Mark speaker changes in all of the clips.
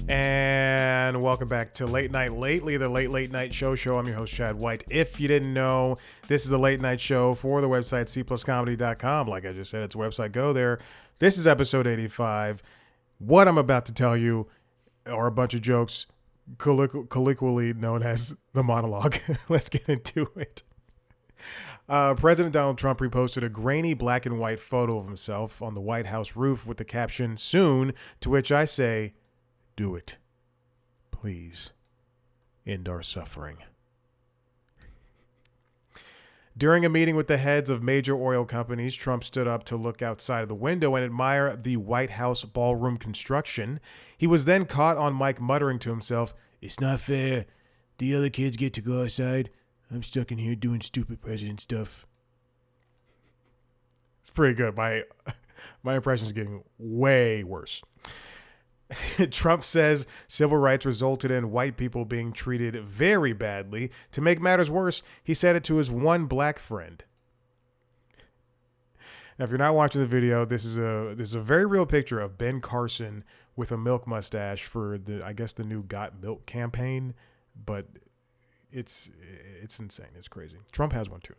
Speaker 1: And welcome back to Late Night Lately, the late night show. I'm your host, Chad White. If you didn't know, this is the late night show for the website cpluscomedy.com. Like I just said, it's a website. Go there. This is episode 85. What I'm about to tell you are a bunch of jokes colloquially known as the monologue. Let's get into it. President Donald Trump reposted a grainy black and white photo of himself on the White House roof with the caption, "Soon," to which I say, do it. Please end our suffering. During a meeting with the heads of major oil companies, Trump stood up to look outside of the window and admire the White House ballroom construction. He was then caught on mic muttering to himself, "It's not fair. The other kids get to go outside. I'm stuck in here doing stupid president stuff." It's pretty good. My impression is getting way worse. Trump says civil rights resulted in white people being treated very badly. To make matters worse, he said it to his one black friend. Now, if you're not watching the video, this is a very real picture of Ben Carson with a milk mustache for the new Got Milk campaign, but it's insane. It's crazy. Trump has one too.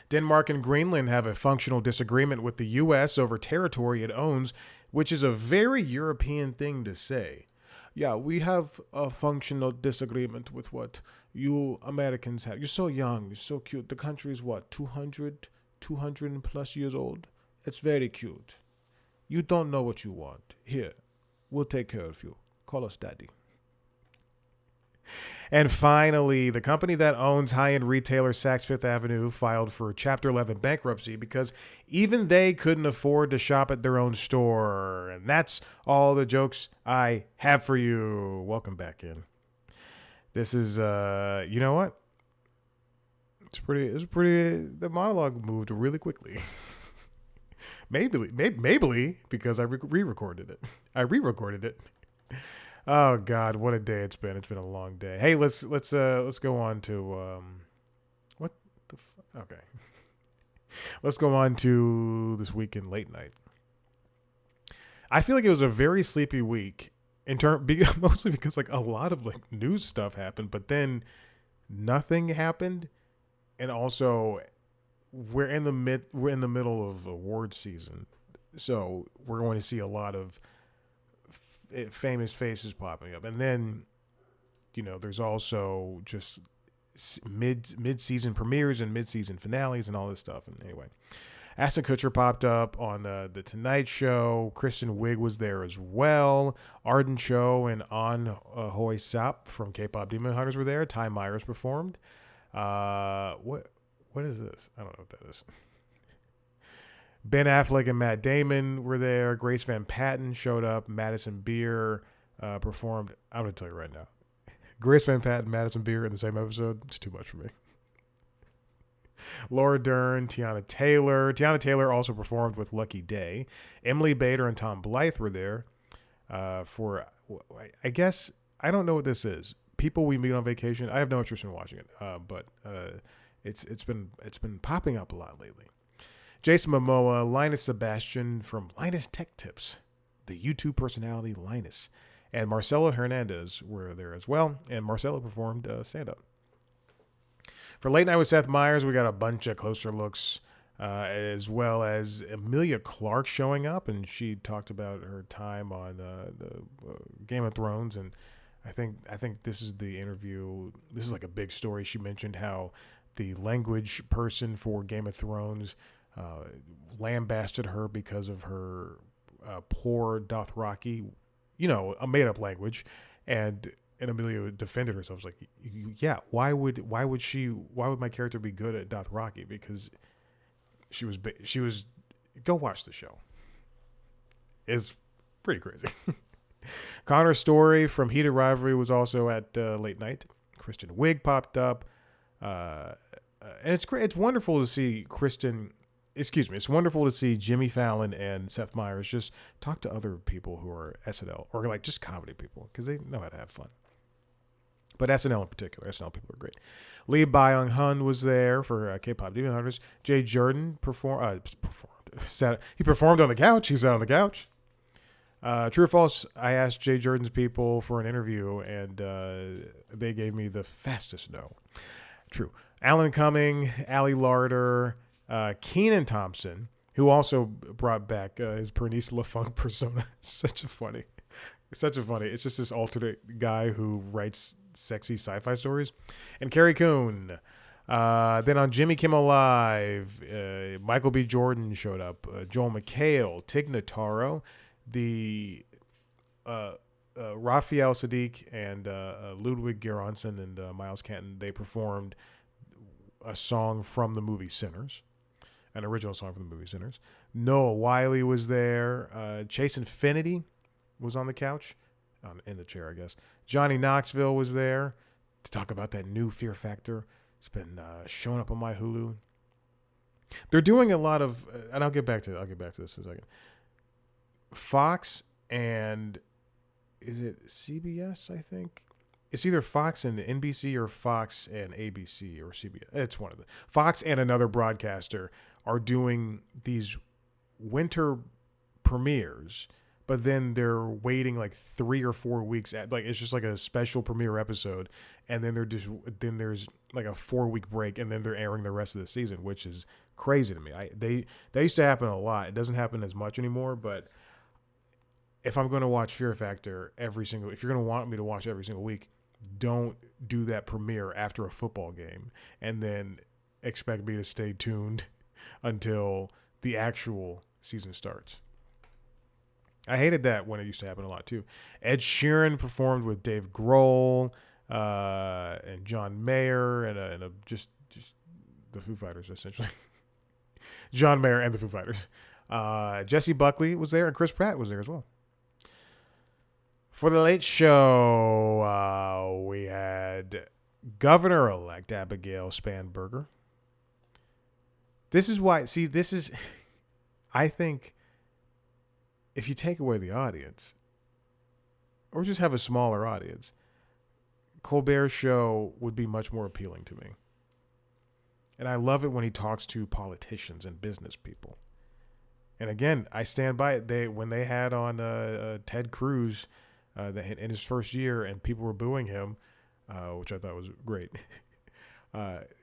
Speaker 1: Denmark and Greenland have a functional disagreement with the U.S. over territory it owns, which is a very European thing to say. Yeah, we have a functional disagreement with what you Americans have. You're so young. You're so cute. The country is what, 200 and plus years old? It's very cute. You don't know what you want. Here, we'll take care of you. Call us daddy. And finally, the company that owns high-end retailer Saks Fifth Avenue filed for Chapter 11 bankruptcy because even they couldn't afford to shop at their own store. And that's all the jokes I have for you. Welcome back in. This is, you know what? It's pretty, the monologue moved really quickly. Maybe because I re-recorded it. Oh God, what a day it's been! It's been a long day. Hey, let's go on to okay. Let's go on to this week in late night. I feel like it was a very sleepy week mostly because like a lot of like news stuff happened, but then nothing happened, and also we're in the middle of award season, so we're going to see a lot of famous faces popping up, and then there's also just mid-season premieres and mid-season finales and all this stuff. And anyway, Ashton Kutcher popped up on the Tonight Show. Kristen Wiig was there as well. Arden Cho and An Hoi Sap from K-pop Demon Hunters were there. Ty Myers performed. What is this? I don't know what that is. Ben Affleck and Matt Damon were there. Grace Van Patten showed up. Madison Beer performed. I'm going to tell you right now. Grace Van Patten, Madison Beer in the same episode, it's too much for me. Laura Dern, Tiana Taylor. Tiana Taylor also performed with Lucky Day. Emily Bader and Tom Blythe were there for, I guess, I don't know what this is. People we meet on vacation. I have no interest in watching it, but it's been popping up a lot lately. Jason Momoa, Linus Sebastian from Linus Tech Tips, the YouTube personality Linus, and Marcelo Hernandez were there as well, and Marcelo performed stand-up. For Late Night with Seth Meyers, we got a bunch of closer looks, as well as Emilia Clarke showing up, and she talked about her time on the Game of Thrones, and I think this is the interview. This is like a big story. She mentioned how the language person for Game of Thrones lambasted her because of her poor Dothraki, a made-up language, and Amelia defended herself. It's like, yeah, why would my character be good at Dothraki? Because she was. Go watch the show. It's pretty crazy. Connor Story from Heated Rivalry was also at Late Night. Kristen Wiig popped up, and it's great. It's wonderful to see It's wonderful to see Jimmy Fallon and Seth Meyers just talk to other people who are SNL or like just comedy people because they know how to have fun. But SNL in particular, SNL people are great. Lee Byung-hun was there for K-pop Demon Hunters. Jay Jordan performed. He performed on the couch. He sat on the couch. True or false, I asked Jay Jordan's people for an interview, and they gave me the fastest no. True. Alan Cumming, Ali Larder, Keenan Thompson, who also brought back his Bernice LaFunk persona. Such a funny. It's just this alternate guy who writes sexy sci-fi stories. And Carrie Coon. Then on Jimmy Kimmel Live, Michael B. Jordan showed up. Joel McHale, Tig Notaro, the Raphael Sadiq, and Ludwig Göransson and Miles Canton. They performed a song from the movie Sinners, an original song from the movie Sinners. Noah Wiley was there. Chase Infinity was on the couch, in the chair, I guess. Johnny Knoxville was there to talk about that new Fear Factor. It's been showing up on my Hulu. They're doing a lot of, and I'll get back to this in a second. Fox and is it CBS? I think it's either Fox and NBC or Fox and ABC or CBS. It's one of them. Fox and another broadcaster are doing these winter premieres, but then they're waiting like 3 or 4 weeks it's just like a special premiere episode, and then there's like a 4-week break, and then they're airing the rest of the season, which is crazy to me. They used to happen a lot. It doesn't happen as much anymore, but if I'm going to watch Fear Factor if you're going to want me to watch every single week, don't do that premiere after a football game and then expect me to stay tuned until the actual season starts. I hated that when it used to happen a lot too. Ed Sheeran performed with Dave Grohl and John Mayer and just the Foo Fighters, essentially. John Mayer and the Foo Fighters. Jesse Buckley was there, and Chris Pratt was there as well. For the Late Show, we had Governor-elect Abigail Spanberger. I think if you take away the audience, or just have a smaller audience, Colbert's show would be much more appealing to me. And I love it when he talks to politicians and business people. And again, I stand by it. When they had on Ted Cruz in his first year, and people were booing him, which I thought was great.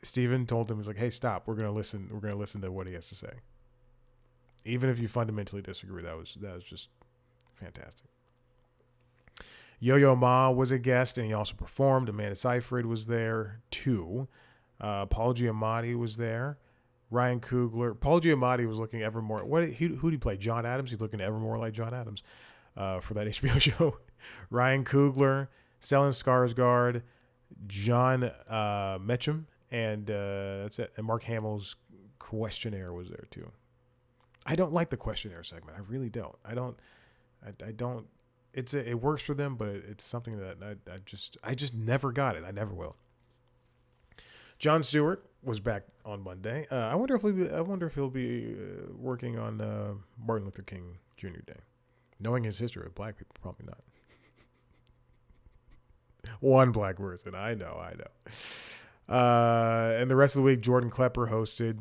Speaker 1: Steven told him, he's like, "Hey, stop. We're gonna listen. We're gonna listen to what he has to say, even if you fundamentally disagree." That was just fantastic. Yo-Yo Ma was a guest, and he also performed. Amanda Seyfried was there too. Paul Giamatti was there. Ryan Coogler. Paul Giamatti was looking ever more. Who did he play? John Adams. He's looking ever more like John Adams for that HBO show. Ryan Coogler, Stellan Skarsgård, John Metcham, and that's it. And Mark Hamill's questionnaire was there too. I don't like the questionnaire segment. I really don't. I don't. It works for them, but it's something that I just never got it. I never will. Jon Stewart was back on Monday. I wonder if he'll be working on Martin Luther King Jr. Day. Knowing his history with black people, probably not. One black person. I know. And the rest of the week, Jordan Klepper hosted.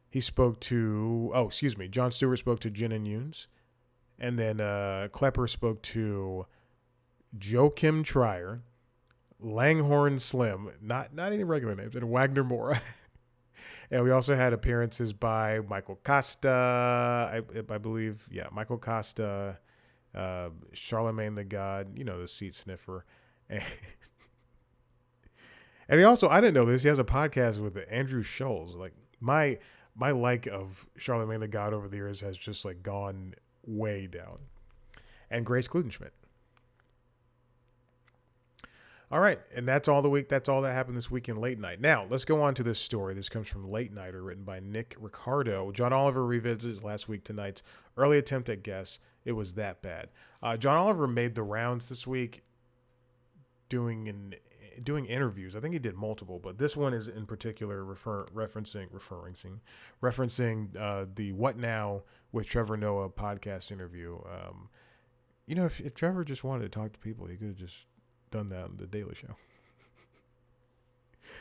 Speaker 1: He spoke to, Jon Stewart spoke to Jen and Yoons. And then Klepper spoke to Joachim Trier, Langhorne Slim, not any regular names, and Wagner Moore. And we also had appearances by Michael Costa, I believe. Yeah, Michael Costa, Charlemagne the God, the seat sniffer. And he also, I didn't know this, he has a podcast with Andrew Schulz. Like, my like of Charlemagne the God over the years has just like gone way down. And Grace Kludenschmidt. All right, and that's all the week. That's all that happened this week in Late Night. Now, let's go on to this story. This comes from Late Nighter, written by Nick Ricardo. John Oliver revisits last week tonight's early attempt at guess. It was that bad. John Oliver made the rounds this week doing interviews. I think he did multiple, but this one is in particular referencing the What Now with Trevor Noah podcast interview. If Trevor just wanted to talk to people, he could have just done that on The Daily Show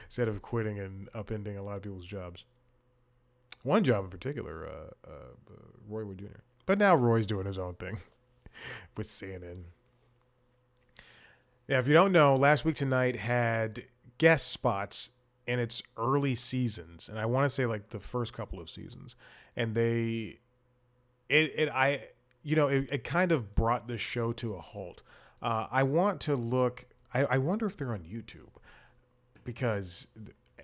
Speaker 1: instead of quitting and upending a lot of people's jobs. One job in particular, Roy Wood Jr. But now Roy's doing his own thing. with CNN. Yeah, if you don't know, Last Week Tonight had guest spots in its early seasons, and I want to say like the first couple of seasons, and it kind of brought the show to a halt. I want to look. I wonder if they're on YouTube because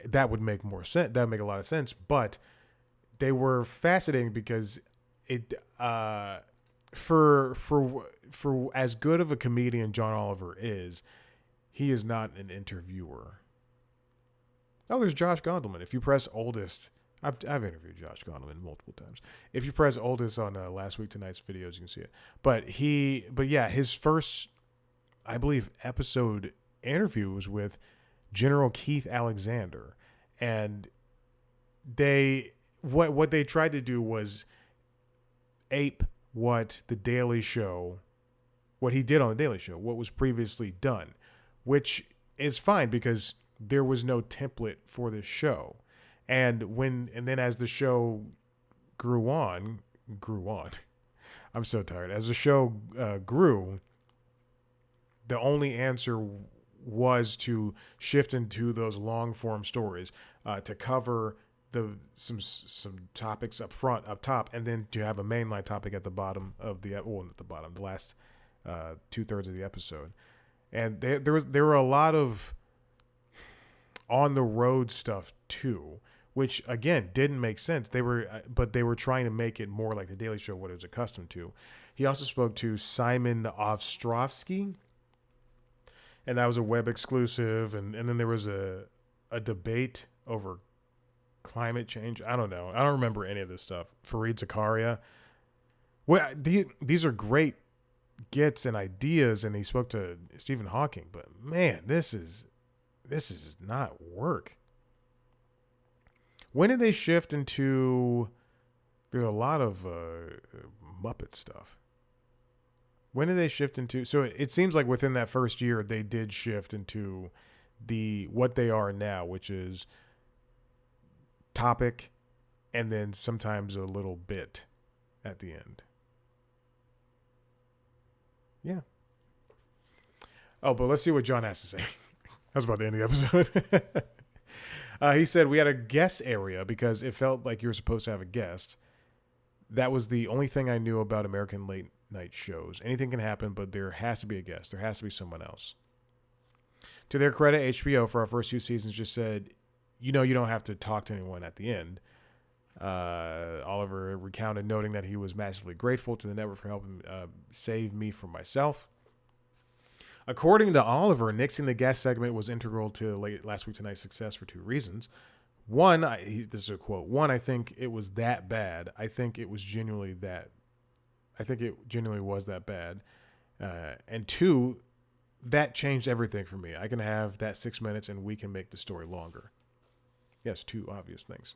Speaker 1: that would make more sense. That would make a lot of sense. But they were fascinating because it for as good of a comedian John Oliver is, he is not an interviewer. Oh, there's Josh Gondelman. If you press oldest, I've interviewed Josh Gondelman multiple times. If you press oldest on Last Week Tonight's videos, you can see it. But yeah, his first, I believe, episode interview was with General Keith Alexander, and what they tried to do was ape what the Daily Show, what he did on the Daily Show, what was previously done, which is fine because there was no template for this show. And then as the show grew on, I'm so tired. As the show grew, the only answer was to shift into those long form stories, to cover some topics up top, and then to have a mainline topic at the bottom of the last 2/3 of the episode. And there were a lot of on the road stuff too, which again didn't make sense. They were trying to make it more like the Daily Show, what it was accustomed to. He also spoke to Simon Ostrovsky, and that was a web exclusive. And then there was a debate over climate change. I don't know. I don't remember any of this stuff. Fareed Zakaria. Well, these are great gets and ideas, and he spoke to Stephen Hawking. But man, this is not work. When did they shift into? There's a lot of Muppet stuff. When did they shift into? So it seems like within that first year they did shift into what they are now, which is topic, and then sometimes a little bit at the end. Yeah. Oh, but let's see what John has to say. That was about the end of the episode. He said we had a guest area because it felt like you were supposed to have a guest. That was the only thing I knew about American late night shows. Anything can happen, but there has to be a guest. There has to be someone else. To their credit, HBO for our first 2 seasons just said, you don't have to talk to anyone at the end. Oliver recounted, noting that he was massively grateful to the network for helping save me from myself. According to Oliver, nixing the guest segment was integral to Last Week Tonight's success for 2 reasons. One, this is a quote. One, I think it was that bad. I think it genuinely was that bad. And 2, that changed everything for me. I can have that 6 minutes and we can make the story longer. Yes, 2 obvious things.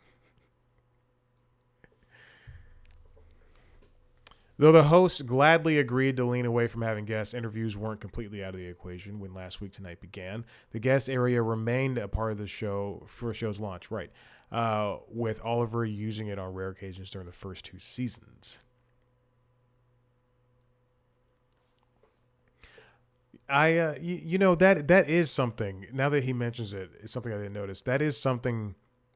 Speaker 1: Though the host gladly agreed to lean away from having guests, interviews weren't completely out of the equation when Last Week Tonight began. The guest area remained a part of the show for the show's launch, right? With Oliver using it on rare occasions during the first 2 seasons. That is something. Now that he mentions it, it's something I didn't notice. That is something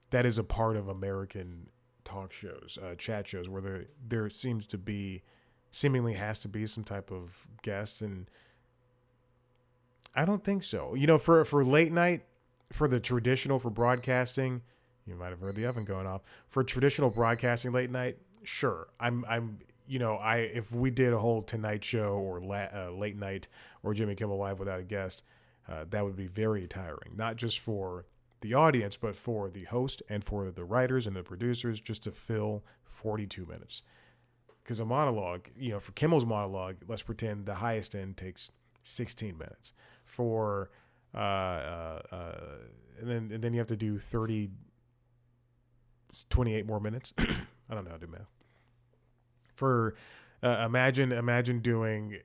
Speaker 1: that is a part of American talk shows, chat shows, where there seemingly has to be some type of guest, and I don't think so. For late night, for broadcasting, you might have heard the oven going off. For traditional broadcasting late night, sure, if we did a whole Tonight Show or late night or Jimmy Kimmel Live without a guest, that would be very tiring, not just for the audience, but for the host and for the writers and the producers, just to fill 42 minutes. Because a monologue, for Kimmel's monologue, let's pretend the highest end takes 16 minutes. For and then you have to do 28 more minutes. I don't know how to do math. For imagine doing,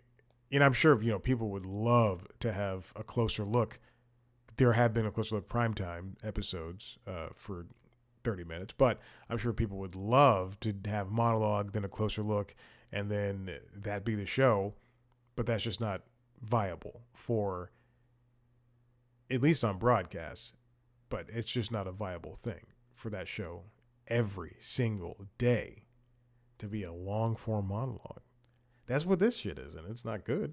Speaker 1: I'm sure people would love to have a closer look. There have been a closer look primetime episodes for 30 minutes, but I'm sure people would love to have monologue, then a closer look, and then that be the show. But that's just not viable for, at least on broadcast. But it's just not a viable thing for that show every single day to be a long form monologue. That's what this shit is, and it's not good.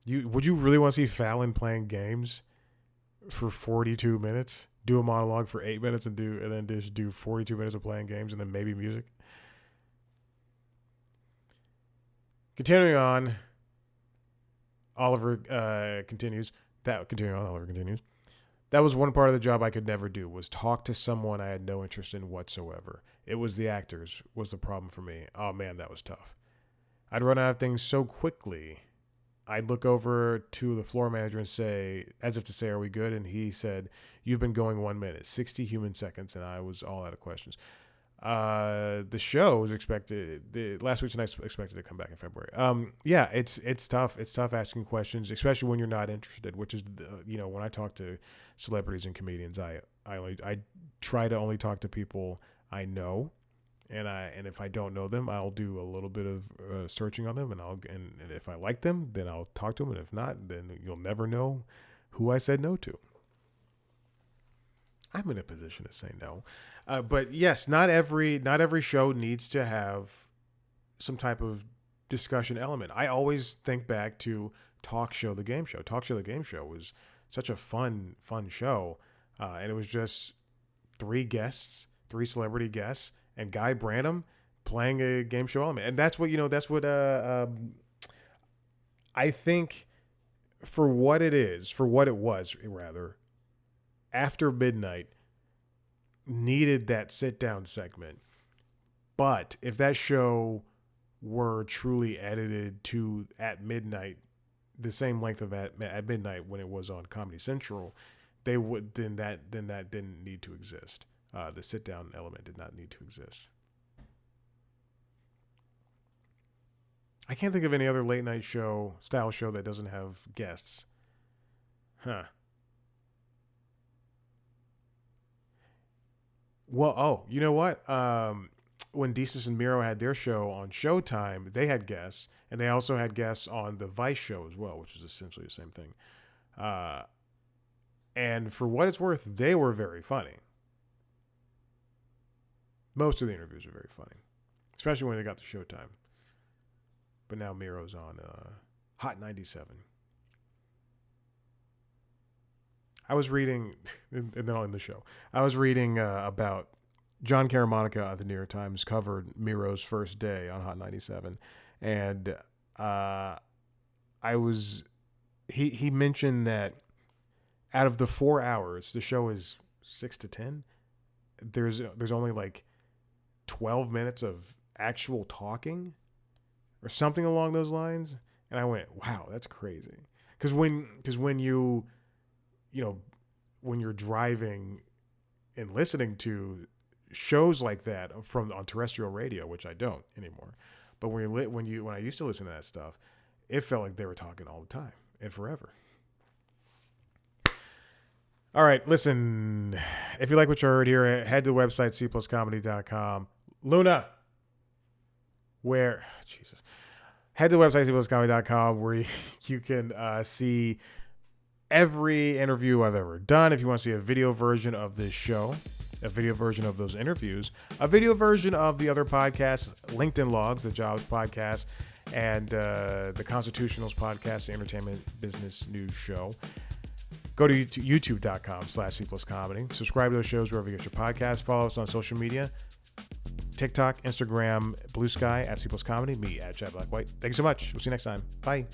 Speaker 1: Would you really want to see Fallon playing games for 42 minutes? Do a monologue for 8 minutes and then just do 42 minutes of playing games and then maybe music? Continuing on, Oliver continues. Oliver continues. That was one part of the job I could never do, was talk to someone I had no interest in whatsoever. It was the actors was the problem for me. Oh man, that was tough. I'd run out of things so quickly. I'd look over to the floor manager and say, as if to say, are we good? And he said, you've been going 1 minute, 60 human seconds. And I was all out of questions. The show was expected, last week tonight expected to come back in February. Yeah, it's tough. It's tough asking questions, especially when you're not interested, which is, when I talk to celebrities and comedians, I try to only talk to people I know. And if I don't know them, I'll do a little bit of searching on them, and if I like them, then I'll talk to them, and if not, then you'll never know who I said no to. I'm in a position to say no, but yes, not every show needs to have some type of discussion element. I always think back to Talk Show the Game Show. Talk Show the Game Show was such a fun show, and it was just three celebrity guests. And Guy Branum playing a game show element. And that's what I think for what it was, After Midnight needed that sit down segment. But if that show were truly edited to at midnight, the same length of at midnight when it was on Comedy Central, then that didn't need to exist. The sit-down element did not need to exist. I can't think of any other late-night style show that doesn't have guests. Huh. Well, you know what? When Desus and Mero had their show on Showtime, they had guests, and they also had guests on the Vice show as well, which is essentially the same thing. And for what it's worth, they were very funny. Most of the interviews are very funny, especially when they got to Showtime. But now Miro's on Hot 97. I was reading, and then I'll end the show. I was reading about John Caramonica of the New York Times covered Miro's first day on Hot 97. And he mentioned that out of the 4 hours, the show is 6 to 10. There's only like 12 minutes of actual talking or something along those lines. And I went, wow, that's crazy. Because when you're driving and listening to shows like that on terrestrial radio, which I don't anymore, but when I used to listen to that stuff, it felt like they were talking all the time and forever. All right, listen, if you like what you heard here, head to the website, cpluscomedy.com. Luna, head to the website, cpluscomedy.com, where you can see every interview I've ever done. If you want to see a video version of this show, a video version of those interviews, a video version of the other podcasts, LinkedIn Logs, the Jobs Podcast, and the Constitutionals Podcast, the Entertainment Business News Show, go to youtube.com/cpluscomedy. Subscribe to those shows wherever you get your podcasts. Follow us on social media, TikTok, Instagram, Blue Sky @cpluscomedy, me @ChadBlackwhite. Thank you so much. We'll see you next time. Bye.